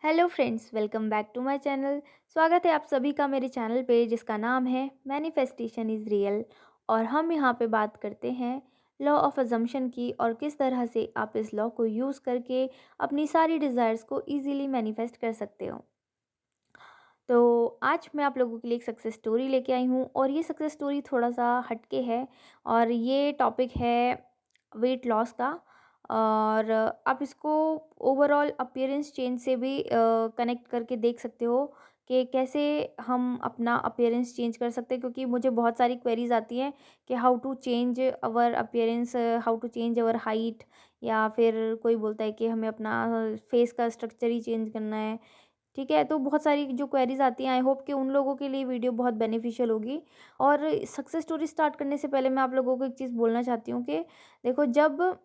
Hello friends, welcome back to my channel. स्वागत है आप सभी का मेरे चैनल पे जिसका नाम है मैनिफेस्टेशन इज़ रियल। और हम यहाँ पे बात करते हैं लॉ ऑफ अजम्पशन की और किस तरह से आप इस लॉ को यूज़ करके अपनी सारी डिज़ायर्स को इजीली मैनिफेस्ट कर सकते हो। तो आज मैं आप लोगों के लिए एक सक्सेस स्टोरी लेके आई हूँ और ये सक्सेस स्टोरी थोड़ा सा हटके है और ये टॉपिक है वेट लॉस का। और आप इसको ओवरऑल अपीयरेंस चेंज से भी कनेक्ट करके देख सकते हो कि कैसे हम अपना अपीयरेंस चेंज कर सकते हैं, क्योंकि मुझे बहुत सारी क्वेरीज आती हैं कि how to change our appearance, how to change our height, या फिर कोई बोलता है कि हमें अपना फेस का स्ट्रक्चर ही चेंज करना है। ठीक है, तो बहुत सारी जो क्वेरीज आती हैं, आई होप कि उन लोगों के लिए वीडियो बहुत बेनिफिशियल होगी। और सक्सेस स्टोरी स्टार्ट करने से पहले मैं आप लोगों को एक चीज़ बोलना चाहती हूँ कि देखो, जब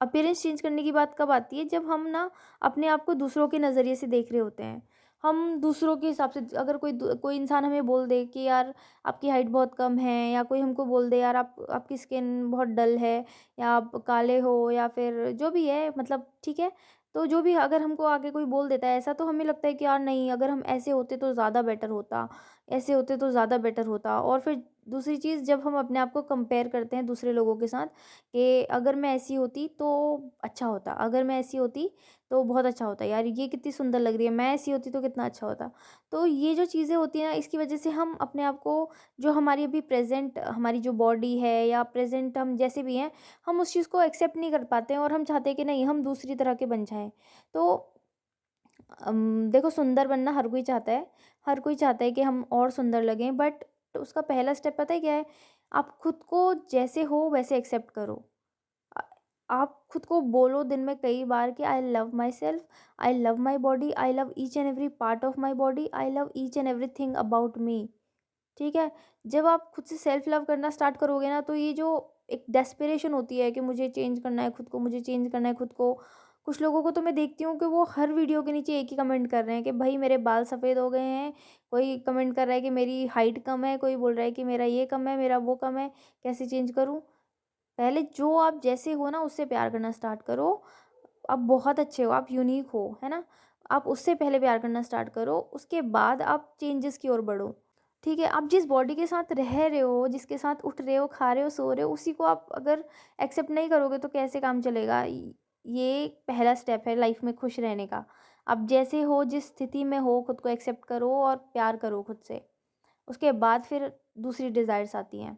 अपीयरेंस चेंज करने की बात कब आती है, जब हम ना अपने आप को दूसरों के नज़रिए से देख रहे होते हैं। हम दूसरों के हिसाब से, अगर कोई इंसान हमें बोल दे कि यार आपकी हाइट बहुत कम है, या कोई हमको बोल दे यार आपकी स्किन बहुत डल है, या आप काले हो, या फिर जो भी है, मतलब ठीक है। तो जो भी अगर हमको आगे कोई बोल देता है ऐसा, तो हमें लगता है कि यार नहीं, अगर हम ऐसे होते तो ज़्यादा बेटर होता, ऐसे होते तो ज़्यादा बेटर होता। और फिर दूसरी चीज़, जब हम अपने आप को कंपेयर करते हैं दूसरे लोगों के साथ कि अगर मैं ऐसी होती तो अच्छा होता, अगर मैं ऐसी होती तो बहुत अच्छा होता, यार ये कितनी सुंदर लग रही है, मैं ऐसी होती तो कितना अच्छा होता। तो ये जो चीज़ें होती हैं ना, इसकी वजह से हम अपने आप को, जो हमारी अभी प्रेजेंट हमारी जो बॉडी है या प्रेजेंट हम जैसे भी हैं, हम उस चीज़ को एक्सेप्ट नहीं कर पाते हैं और हम चाहते हैं कि नहीं, हम दूसरी तरह के बन जाएं। तो देखो, सुंदर बनना हर कोई चाहता है, हर कोई चाहता है कि हम और सुंदर लगें, बट उसका पहला स्टेप पता है क्या है? आप खुद को जैसे हो वैसे एक्सेप्ट करो। अ, आप खुद को बोलो दिन में कई बार कि I love my self, I love my body, I love each and every part of my body, I love each and every thing about me. ठीक है? जब आप खुद से सेल्फ लव करना स्टार्ट करोगे ना, तो ये जो एक डेस्परेशन होती है कि मुझे चेंज करना है खुद को, मुझे चेंज करना है खुद को। कुछ लोगों को तो मैं देखती हूँ कि वो हर वीडियो के नीचे एक ही कमेंट कर रहे हैं कि भाई मेरे बाल सफ़ेद हो गए हैं, कोई कमेंट कर रहा है कि मेरी हाइट कम है, कोई बोल रहा है कि मेरा ये कम है, मेरा वो कम है, कैसे चेंज करूँ? पहले जो आप जैसे हो ना, उससे प्यार करना स्टार्ट करो। आप बहुत अच्छे हो, आप यूनिक हो, है ना? आप उससे पहले प्यार करना स्टार्ट करो, उसके बाद आप चेंजेस की ओर बढ़ो। ठीक है? आप जिस बॉडी के साथ रह रहे हो, जिसके साथ उठ रहे हो, खा रहे हो, सो रहे हो, उसी को आप अगर एक्सेप्ट नहीं करोगे तो कैसे काम चलेगा? ये पहला स्टेप है लाइफ में खुश रहने का। आप जैसे हो, जिस स्थिति में हो, खुद को एक्सेप्ट करो और प्यार करो खुद से। उसके बाद फिर दूसरी डिज़ायर्स आती हैं।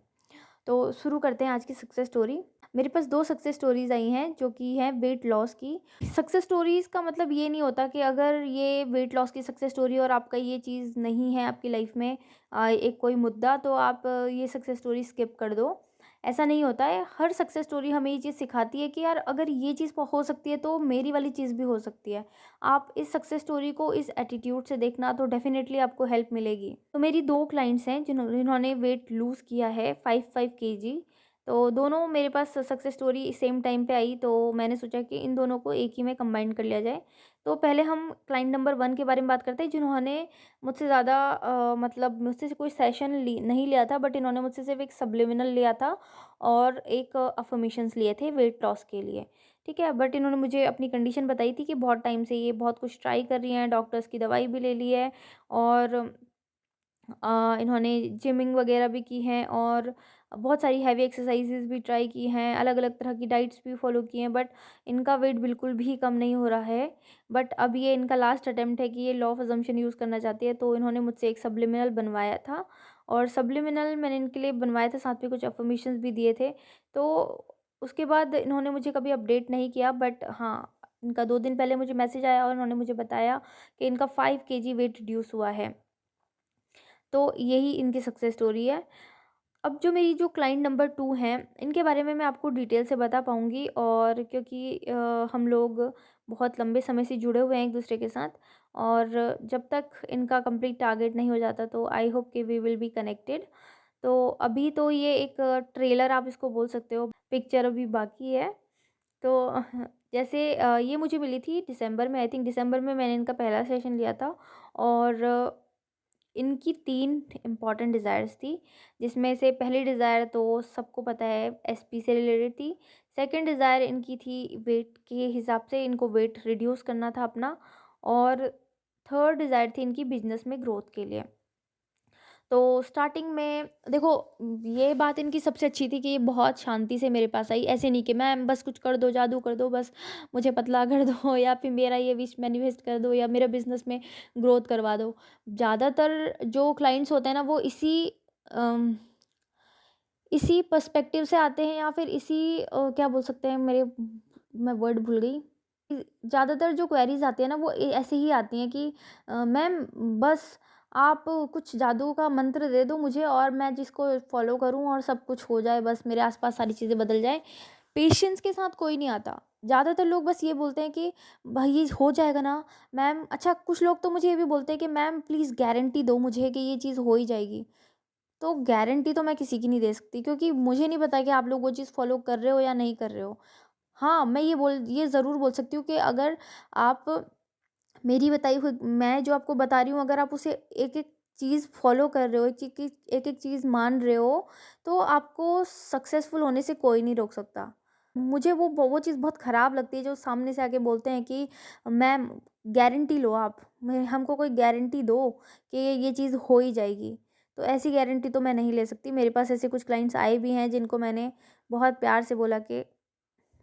तो शुरू करते हैं आज की सक्सेस स्टोरी। मेरे पास 2 सक्सेस स्टोरीज़ आई हैं जो कि हैं वेट लॉस की। सक्सेस स्टोरीज़ का मतलब ये नहीं होता कि अगर ये वेट लॉस की सक्सेस स्टोरी और आपका ये चीज़ नहीं है आपकी लाइफ में, एक कोई मुद्दा, तो आप ये सक्सेस स्टोरी स्किप कर दो। ऐसा नहीं होता है। हर सक्सेस स्टोरी हमें ये चीज़ सिखाती है कि यार अगर ये चीज़ हो सकती है तो मेरी वाली चीज़ भी हो सकती है। आप इस सक्सेस स्टोरी को इस एटीट्यूड से देखना, तो डेफ़िनेटली आपको हेल्प मिलेगी। तो मेरी 2 क्लाइंट्स हैं जिन्होंने वेट लूज़ किया है 5-5 केजी। तो दोनों मेरे पास सक्सेस स्टोरी सेम टाइम पे आई, तो मैंने सोचा कि इन दोनों को एक ही में कंबाइन कर लिया जाए। तो पहले हम क्लाइंट नंबर 1 के बारे में बात करते हैं, जिन्होंने मुझसे ज़्यादा मतलब मुझसे कोई सेशन नहीं लिया था, बट इन्होंने मुझसे सिर्फ एक सब्लिमिनल लिया था और एक अफ़र्मेशंस लिए थे वेट लॉस के लिए। ठीक है? बट इन्होंने मुझे अपनी कंडीशन बताई थी कि बहुत टाइम से ये बहुत कुछ ट्राई कर रही हैं, डॉक्टर्स की दवाई भी ले ली है, और इन्होंने जिमिंग वगैरह भी की हैं, और बहुत सारी हैवी एक्सरसाइजेज़ भी ट्राई की हैं, अलग-अलग तरह की डाइट्स भी फ़ॉलो की हैं, बट इनका वेट बिल्कुल भी कम नहीं हो रहा है। बट अब ये इनका लास्ट अटेम्प्ट है कि ये लॉ ऑफ अज़म्पशन यूज़ करना चाहती है, तो इन्होंने मुझसे एक सब्लिमिनल बनवाया था, और सब्लिमिनल मैंने इनके लिए बनवाया था, साथ में कुछ अफ़र्मेशंस भी दिए थे। तो उसके बाद इन्होंने मुझे कभी अपडेट नहीं किया, बट हाँ, इनका 2 दिन पहले मुझे मैसेज आया और उन्होंने मुझे बताया कि इनका 5 केजी वेट रिड्यूस हुआ है। तो यही इनकी सक्सेस स्टोरी है। अब जो मेरी जो क्लाइंट नंबर 2 हैं, इनके बारे में मैं आपको डिटेल से बता पाऊँगी, और क्योंकि हम लोग बहुत लंबे समय से जुड़े हुए हैं एक-दूसरे के साथ, और जब तक इनका कंप्लीट टारगेट नहीं हो जाता, तो आई होप कि वी विल बी कनेक्टेड। तो अभी तो ये एक ट्रेलर आप इसको बोल सकते हो, पिक्चर अभी बाकी है। तो जैसे ये मुझे मिली थी दिसंबर में, आई थिंक दिसंबर में मैंने इनका पहला सेशन लिया था, और इनकी 3 इम्पॉर्टेंट डिज़ायर्स थी, जिसमें से पहली डिज़ायर तो सबको पता है, एसपी से रिलेटेड थी। सेकंड डिज़ायर इनकी थी वेट के हिसाब से, इनको वेट रिड्यूस करना था अपना। और थर्ड डिज़ायर थी इनकी बिज़नेस में ग्रोथ के लिए। तो स्टार्टिंग में देखो, ये बात इनकी सबसे अच्छी थी कि ये बहुत शांति से मेरे पास आई। ऐसे नहीं कि मैम बस कुछ कर दो, जादू कर दो, बस मुझे पतला कर दो या फिर मेरा ये विश मैनिफेस्ट कर दो या मेरे बिज़नेस में ग्रोथ करवा दो। ज़्यादातर जो क्लाइंट्स होते हैं ना वो अम, इसी पर्सपेक्टिव से आते हैं या फिर क्या बोल सकते हैं, मेरे मैं वर्ड भूल गई। ज़्यादातर जो क्वेरीज़ आती है ना वो ऐसे ही आती हैं कि मैम बस आप कुछ जादू का मंत्र दे दो मुझे और मैं जिसको फॉलो करूं और सब कुछ हो जाए, बस मेरे आसपास सारी चीज़ें बदल जाए। पेशेंस के साथ कोई नहीं आता। ज़्यादातर लोग बस ये बोलते हैं कि भाई ये हो जाएगा ना मैम। अच्छा, कुछ लोग तो मुझे ये भी बोलते हैं कि मैम प्लीज़ गारंटी दो मुझे कि ये चीज़ हो ही जाएगी। तो गारंटी तो मैं किसी की नहीं दे सकती, क्योंकि मुझे नहीं पता कि आप लोग वो चीज़ फॉलो कर रहे हो या नहीं कर रहे हो। हाँ, मैं ये ज़रूर बोल सकती हूँ कि अगर आप मेरी बताई हुई, मैं जो आपको बता रही हूँ, अगर आप उसे एक-एक चीज़ फ़ॉलो कर रहे हो, एक-एक चीज़ मान रहे हो, तो आपको सक्सेसफुल होने से कोई नहीं रोक सकता। मुझे वो चीज़ बहुत ख़राब लगती है जो सामने से आके बोलते हैं कि मैम गारंटी लो आप, मैं हमको कोई गारंटी दो कि ये चीज़ हो ही जाएगी। तो ऐसी गारंटी तो मैं नहीं ले सकती। मेरे पास ऐसे कुछ क्लाइंट्स आए भी हैं जिनको मैंने बहुत प्यार से बोला कि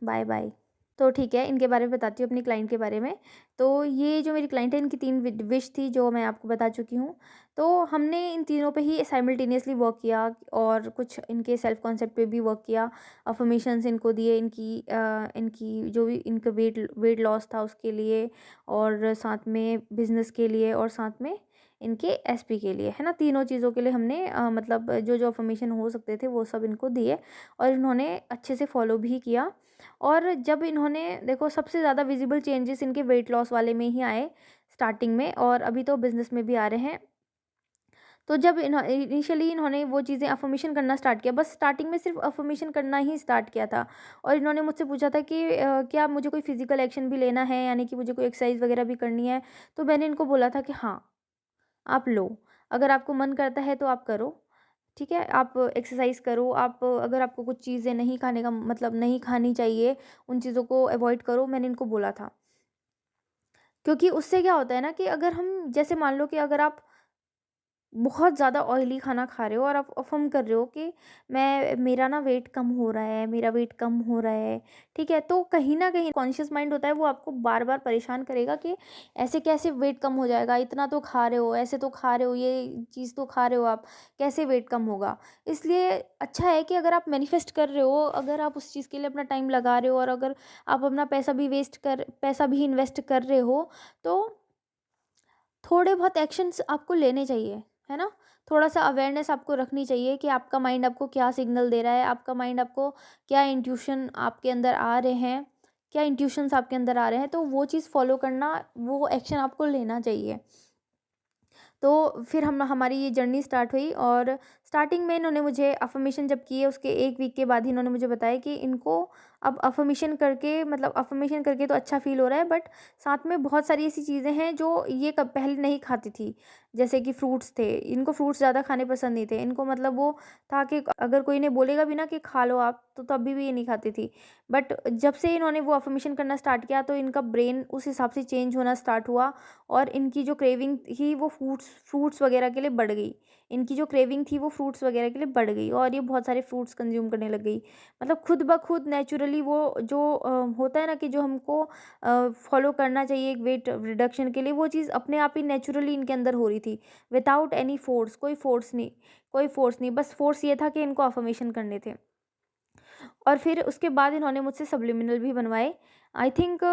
बाय बाय। तो ठीक है, इनके बारे में बताती हूँ, अपनी क्लाइंट के बारे में। तो ये जो मेरी क्लाइंट है, इनकी 3 विश थी जो मैं आपको बता चुकी हूँ। तो हमने इन तीनों पे ही साइमल्टेनियसली वर्क किया और कुछ इनके सेल्फ कॉन्सेप्ट पे भी वर्क किया। अफ़र्मेशंस इनको दिए, इनकी जो भी इनका वेट लॉस था उसके लिए, और साथ में बिज़नेस के लिए, और साथ में इनके एसपी के लिए, है ना? तीनों चीज़ों के लिए हमने मतलब जो-जो अफ़र्मेशन हो सकते थे वो सब इनको दिए और इन्होंने अच्छे से फ़ॉलो भी किया। और जब इन्होंने देखो, सबसे ज़्यादा विज़िबल चेंजेस इनके वेट लॉस वाले में ही आए स्टार्टिंग में, और अभी तो बिज़नेस में भी आ रहे हैं। तो जब इनिशियली इन्होंने वो चीज़ें अफ़र्मेशन करना स्टार्ट किया, बस स्टार्टिंग में सिर्फ़ अफ़र्मेशन करना ही स्टार्ट किया था, और इन्होंने मुझसे पूछा था कि क्या मुझे कोई फ़िज़िकल एक्शन भी लेना है, यानी कि मुझे कोई एक्सरसाइज़ वग़ैरह भी करनी है? तो मैंने इनको बोला था कि हाँ, आप लो। अगर आपको मन करता है तो आप करो, ठीक है? आप एक्सरसाइज़ करो, आप अगर आपको कुछ चीज़ें नहीं खाने का मतलब नहीं खानी चाहिए, उन चीज़ों को अवॉइड करो, मैंने इनको बोला था। क्योंकि उससे क्या होता है ना कि अगर हम जैसे मान लो कि अगर आप बहुत ज़्यादा ऑयली खाना खा रहे हो और आप अफ़र्म कर रहे हो कि मेरा ना वेट कम हो रहा है, मेरा वेट कम हो रहा है, ठीक है? तो कहीं न कहीं कॉन्शियस माइंड होता है, वो आपको बार-बार परेशान करेगा कि ऐसे कैसे वेट कम हो जाएगा? इतना तो खा रहे हो, ऐसे तो खा रहे हो, ये चीज़ तो खा रहे हो आप, कैसे वेट कम होगा? इसलिए अच्छा है कि अगर आप मैनिफेस्ट कर रहे हो, अगर आप उस चीज़ के लिए अपना टाइम लगा रहे हो और अगर आप अपना पैसा भी इन्वेस्ट कर रहे हो, तो थोड़े बहुत एक्शंस आपको लेने चाहिए, है ना? थोड़ा-सा अवेयरनेस आपको रखनी चाहिए कि आपका माइंड आपको क्या सिग्नल दे रहा है, आपका माइंड आपको क्या इंट्यूशन आपके अंदर आ रहे हैं, क्या इंट्यूशंस आपके अंदर आ रहे हैं, तो वो चीज़ फ़ॉलो करना, वो एक्शन आपको लेना चाहिए। तो फिर हम हमारी ये जर्नी स्टार्ट हुई, और स्टार्टिंग में इन्होंने मुझे अफ़र्मेशन जब किए उसके 1 वीक के बाद ही इन्होंने मुझे बताया कि इनको अब अफ़र्मेशन करके तो अच्छा फ़ील हो रहा है, बट साथ में बहुत सारी ऐसी चीज़ें हैं जो ये कब पहले नहीं खाती थी। जैसे कि फ्रूट्स थे, इनको फ्रूट्स ज़्यादा खाने पसंद नहीं थे। इनको मतलब वो था कि अगर कोई इन्हें बोलेगा भी ना कि खा लो आप, तो तभी भी ये नहीं खाती थी। बट जब से इन्होंने वो अफ़र्मेशन करना स्टार्ट किया तो इनका ब्रेन उस हिसाब से चेंज होना स्टार्ट हुआ, और इनकी जो क्रेविंग थी वो फ्रूट्स वगैरह के लिए बढ़ गई। इनकी जो क्रेविंग थी वो फ्रूट्स वगैरह के लिए बढ़ गई, और ये बहुत सारे फ्रूट्स कंज़्यूम करने लग गई। मतलब खुद ब खुद नेचुरली वो जो होता है ना कि जो हमको फ़ॉलो करना चाहिए एक वेट रिडक्शन के लिए, वो चीज़ अपने आप ही नेचुरली इनके अंदर हो रही थी, विदाउट एनी फ़ोर्स। कोई फ़ोर्स नहीं, बस फ़ोर्स ये था कि इनको अफ़र्मेशन करने थे। और फिर उसके बाद इन्होंने मुझसे सब्लिमिनल भी बनवाए। आई थिंक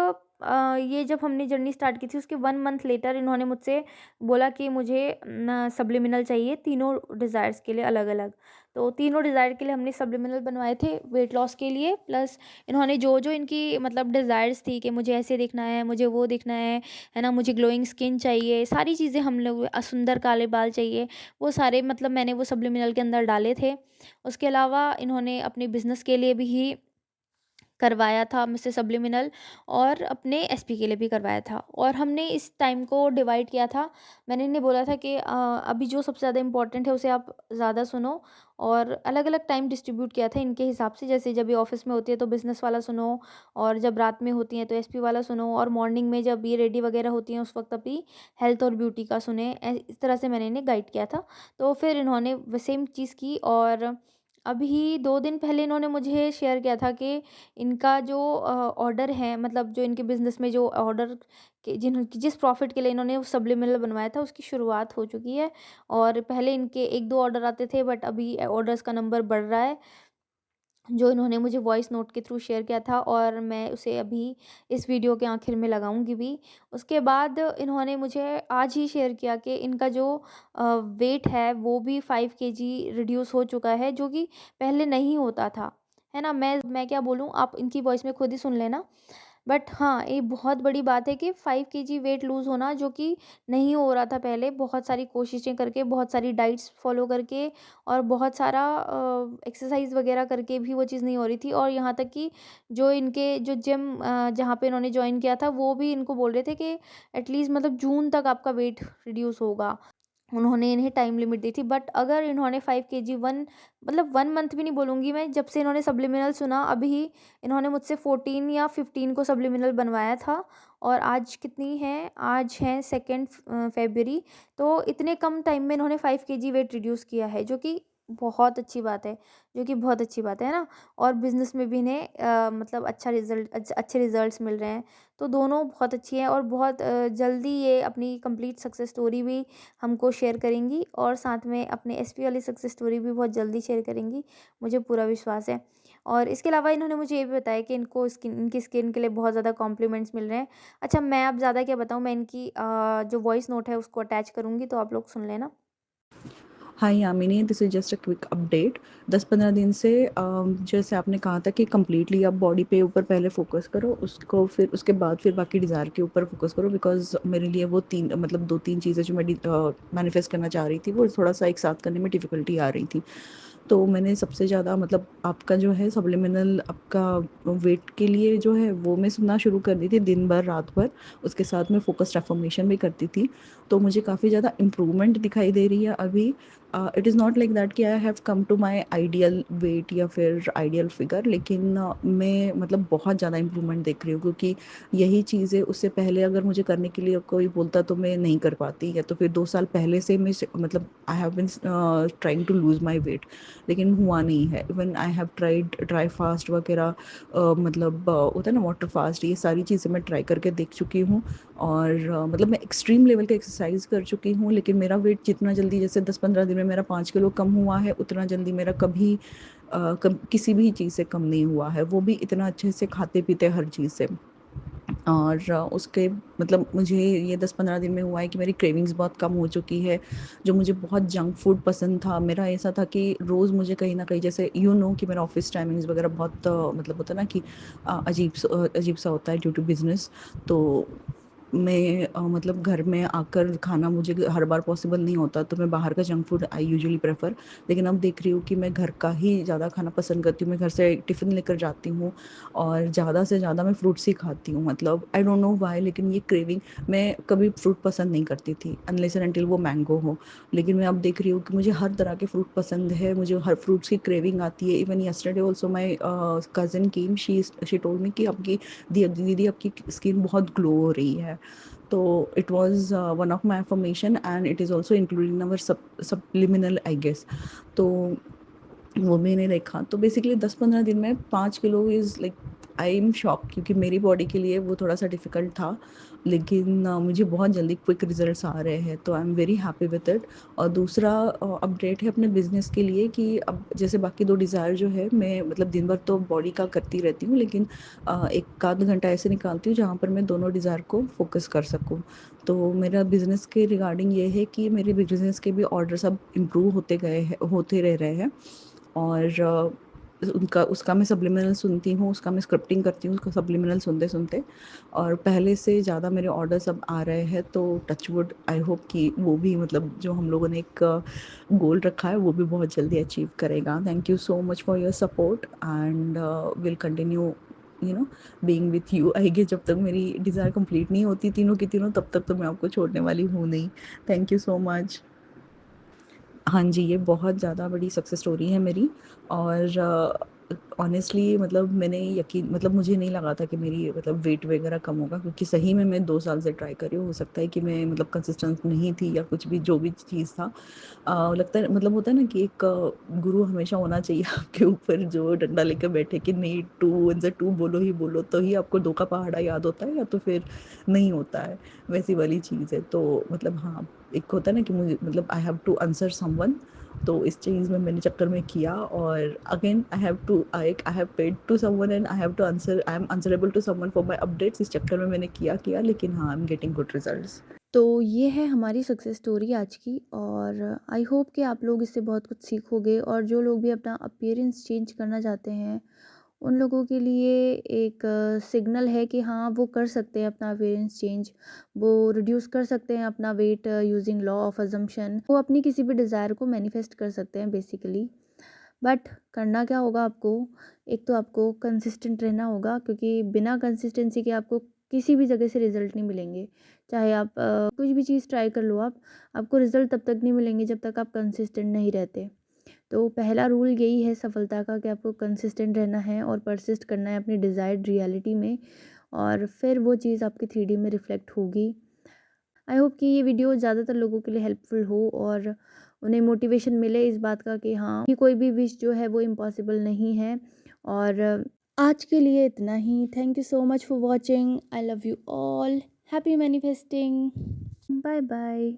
ये जब हमने जर्नी स्टार्ट की थी उसके 1 मंथ लेटर इन्होंने मुझसे बोला कि मुझे ना सब्लिमिनल चाहिए, तीनों डिज़ायर्स के लिए अलग-अलग। तो तीनों डिज़ायर के लिए हमने सब्लिमिनल बनवाए थे वेट लॉस के लिए। प्लस इन्होंने जो-जो इनकी मतलब डिज़ायर्स थी कि मुझे ऐसे दिखना है, मुझे वो दिखना है ना? मुझे ग्लोइंग स्किन चाहिए, सारी चीज़ें हम लोग सुंदर काले बाल चाहिए, वो सारे मतलब मैंने वो सब्लिमिनल के अंदर डाले थे। उसके अलावा इन्होंने अपने बिज़नेस के लिए भी करवाया था मिस्टर सब्लिमिनल, और अपने एसपी के लिए भी करवाया था, और हमने इस टाइम को डिवाइड किया था। मैंने इन्हें बोला था कि अभी जो सबसे ज़्यादा इम्पोर्टेंट है उसे आप ज़्यादा सुनो, और अलग अलग टाइम डिस्ट्रीब्यूट किया था इनके हिसाब से। जैसे जब ये ऑफिस में होती है तो बिज़नेस वाला सुनो, और जब रात में होती हैं तो एसपी वाला सुनो, और मॉर्निंग में जब ये रेडी वगैरह होती हैं उस वक्त अभी हेल्थ और ब्यूटी का सुने। इस तरह से मैंने इन्हें गाइड किया था। तो फिर इन्होंने सेम चीज़ की, और अभी 2 दिन पहले इन्होंने मुझे शेयर किया था कि इनका जो ऑर्डर है, मतलब जो इनके बिज़नेस में जो ऑर्डर के जिस प्रॉफ़िट के लिए इन्होंने वो सब्लिमिनल बनवाया था उसकी शुरुआत हो चुकी है। और पहले इनके 1-2 ऑर्डर आते थे, बट अभी ऑर्डर्स का नंबर बढ़ रहा है, जो इन्होंने मुझे वॉइस नोट के थ्रू शेयर किया था, और मैं उसे अभी इस वीडियो के आखिर में लगाऊंगी भी। उसके बाद इन्होंने मुझे आज ही शेयर किया कि इनका जो वेट है वो भी 5 kg रिड्यूस हो चुका है, जो कि पहले नहीं होता था, है ना। मैं क्या बोलूँ, आप इनकी वॉइस में खुद ही सुन लेना। बट हाँ, ये बहुत बड़ी बात है कि 5 kg वेट लूज़ होना, जो कि नहीं हो रहा था पहले, बहुत सारी कोशिशें करके, बहुत सारी डाइट्स फ़ॉलो करके, और बहुत सारा एक्सरसाइज़ वग़ैरह करके भी वो चीज़ नहीं हो रही थी। और यहाँ तक कि जो इनके जो जिम जहाँ पे इन्होंने जॉइन किया था, वो भी इनको बोल रहे थे कि एटलीस्ट मतलब जून तक आपका वेट रिड्यूस होगा। उन्होंने इन्हें टाइम लिमिट दी थी, बट अगर इन्होंने 5 kg 1 मंथ भी नहीं बोलूँगी मैं, जब से इन्होंने सब्लिमिनल सुना, अभी इन्होंने मुझसे 14 या 15 को सब्लिमिनल बनवाया था, और आज कितनी है, आज है 2 फ़रवरी। तो इतने कम टाइम में इन्होंने 5 kg वेट रिड्यूस किया है, जो कि बहुत अच्छी बात है, जो कि बहुत अच्छी बात है ना। और बिज़नेस में भी इन्हें मतलब अच्छे रिज़ल्ट्स मिल रहे हैं। तो दोनों बहुत अच्छी हैं, और बहुत जल्दी ये अपनी कंप्लीट सक्सेस स्टोरी भी हमको शेयर करेंगी, और साथ में अपने एसपी वाली सक्सेस स्टोरी भी बहुत जल्दी शेयर करेंगी, मुझे पूरा विश्वास है। और इसके अलावा इन्होंने मुझे ये भी बताया कि इनकी स्किन के लिए बहुत ज़्यादा कॉम्प्लीमेंट्स मिल रहे हैं। अच्छा, मैं अब ज़्यादा क्या बताऊँ, मैं इनकी जो वॉइस नोट है उसको अटैच करूँगी, तो आप लोग सुन लेना। Hi Yamini, this is just a quick update. 10-15 दिन से जैसे आपने कहा था कि कम्प्लीटली आप बॉडी पे ऊपर पहले फोकस करो, उसको फिर उसके बाद फिर बाकी डिज़ायर के ऊपर फोकस करो, बिकॉज मेरे लिए वो तीन मतलब 2-3 चीज़ें जो मैं मैनिफेस्ट करना चाह रही थी वो थोड़ा सा एक साथ करने में डिफ़िकल्टी आ रही थी। तो मैंने सबसे ज़्यादा मतलब आपका जो है सब्लिमिनल आपका वेट के लिए जो है वो मैं सुनना शुरू कर दी थी दिन भर रात भर। उसके साथ में फ़ोकस्ड अफ़र्मेशन भी करती थी, तो मुझे काफ़ी ज़्यादा इम्प्रूवमेंट दिखाई दे रही है अभी। It is not like that कि I have come to my ideal weight या फिर आइडियल फिगर, लेकिन मैं मतलब बहुत ज़्यादा इम्प्रूवमेंट देख रही हूँ, क्योंकि यही चीज़ें उससे पहले अगर मुझे करने के लिए कोई बोलता तो मैं नहीं कर पाती, या तो फिर 2 साल पहले से मैं मतलब I have been trying to lose my weight, लेकिन हुआ नहीं है। Even I have tried dry fast वगैरह, मतलब होता है ना वाटर फास्ट, ये सारी चीज़ें मैं ट्राई करके देख चुकी हूँ। और मतलब मैं एक्सट्रीम लेवल का एक्सरसाइज कर चुकी हूँ, लेकिन मेरा वेट जितना जल्दी जैसे 10-15 दिन में मेरा 5 किलो कम हुआ है, उतना जल्दी मेरा कभी किसी भी चीज़ से कम नहीं हुआ है, वो भी इतना अच्छे से खाते पीते हर चीज़ से। और उसके मतलब मुझे ये 10-15 दिन में हुआ है कि मेरी क्रेविंग्स बहुत कम हो चुकी है। जो मुझे बहुत जंक फूड पसंद था, मेरा ऐसा था कि रोज़ मुझे कहीं न कहीं जैसे कि मेरा ऑफ़िस टाइमिंग्स वग़ैरह बहुत मतलब होता है ना कि अजीब-सा होता है ड्यू टू बिज़नेस। तो मैं मतलब घर में आकर खाना मुझे हर बार पॉसिबल नहीं होता, तो मैं बाहर का junk food I usually prefer. लेकिन अब देख रही हूँ कि मैं घर का ही ज़्यादा खाना पसंद करती हूँ। मैं घर से टिफ़िन लेकर जाती हूँ, और ज़्यादा से ज़्यादा मैं फ्रूट्स ही खाती हूँ। मतलब आई डोंट नो व्हाई, लेकिन ये क्रेविंग, मैं कभी फ्रूट पसंद नहीं करती थी अनलेस एंड अनटिल वो मैंगो हो। लेकिन मैं अब देख रही हूँ कि मुझे हर तरह के फ्रूट पसंद है, मुझे हर फ्रूट्स की क्रेविंग आती है। Even yesterday also my cousin came, she told me कि आपकी दीदी आपकी स्किन बहुत ग्लो हो रही है। तो it was one of my affirmation, and it is also including our subliminal I guess. तो वो मैंने देखा, तो बेसिकली 10-15 दिन में 5 kilo is like, I am shock, क्योंकि मेरी बॉडी के लिए वो थोड़ा सा डिफ़िकल्ट था, लेकिन मुझे बहुत जल्दी क्विक रिजल्ट्स आ रहे हैं, तो I am very happy with it. और दूसरा अपडेट है अपने बिजनेस के लिए कि अब जैसे बाकी 2 डिज़ायर जो है, मैं मतलब दिन भर तो बॉडी का करती रहती हूँ, लेकिन एक आध घंटा ऐसे निकालती हूँ जहाँ पर मैं दोनों डिज़ायर को फोकस कर सकूँ। तो मेरा बिज़नेस के रिगार्डिंग ये है कि मेरे बिज़नेस के भी ऑर्डर्स अब इम्प्रूव होते रह रहे हैं। और उनका उसका मैं सब्लिमिनल सुनती हूँ, उसका मैं स्क्रिप्टिंग करती हूँ, उसका सब्लिमिनल सुनते-सुनते, और पहले से ज़्यादा मेरे ऑर्डर्स अब आ रहे हैं। तो टच वुड, आई होप कि वो भी मतलब जो हम लोगों ने एक गोल रखा है वो भी बहुत जल्दी अचीव करेगा। Thank you so much for your support, and will continue being with you. I guess जब तक मेरी डिज़ायर कंप्लीट नहीं होती तीनों की तीनों, तब तक तो मैं आपको छोड़ने वाली हूँ नहीं। Thank you so much. हाँ जी, ये बहुत ज़्यादा बड़ी सक्सेस स्टोरी है मेरी। और ऑनेस्टली मतलब मैंने यकीन मतलब मुझे नहीं लगा था कि मेरी मतलब वेट वगैरह कम होगा, क्योंकि सही में मैं 2 साल से ट्राई कर रही हूँ। हो सकता है कि मैं मतलब कंसिस्टेंट नहीं थी या कुछ भी जो भी चीज़ था। लगता है मतलब होता है ना कि एक गुरु हमेशा होना चाहिए आपके ऊपर, जो डंडा लेकर बैठे कि नहीं 2 1 से 2 बोलो ही बोलो, तो ही आपको 2 का पहाड़ा याद होता है, या तो फिर नहीं होता है। वैसी वाली चीज़ है। तो मतलब हाँ, एक होता है ना कि मुझे मतलब I have to answer someone, तो इस चीज़ में मैंने चक्कर में किया। और again I have paid to someone and I am answerable to someone for my updates. इस चक्कर में मैंने किया, लेकिन हाँ, I am getting good results. तो ये है हमारी सक्सेस स्टोरी आज की, और आई होप कि आप लोग इससे बहुत कुछ सीखोगे, और जो लोग भी अपना अपीयरेंस चेंज करना चाहते हैं उन लोगों के लिए एक सिग्नल है कि हाँ, वो कर सकते हैं अपना अपीयरेंस चेंज। वो रिड्यूस कर सकते हैं अपना weight using law of assumption. वो अपनी किसी भी डिज़ायर को मैनिफेस्ट कर सकते हैं बेसिकली। बट करना क्या होगा आपको, एक तो आपको कंसिस्टेंट रहना होगा, क्योंकि बिना कंसिस्टेंसी के आपको किसी भी जगह से रिज़ल्ट नहीं मिलेंगे। चाहे आप कुछ भी चीज़ ट्राई कर लो आपको रिज़ल्ट तब तक नहीं मिलेंगे जब तक आप कंसिस्टेंट नहीं रहते। तो पहला रूल यही है सफलता का, कि आपको कंसिस्टेंट रहना है और परसिस्ट करना है अपनी डिज़ायर्ड रियलिटी में, और फिर वो चीज़ आपकी 3D में रिफ्लेक्ट होगी। आई होप कि ये वीडियो ज़्यादातर लोगों के लिए हेल्पफुल हो, और उन्हें मोटिवेशन मिले इस बात का कि हाँ, कि कोई भी विश जो है वो इम्पॉसिबल नहीं है। और आज के लिए इतना ही। Thank you so much for watching. I love you all. Happy manifesting. Bye bye.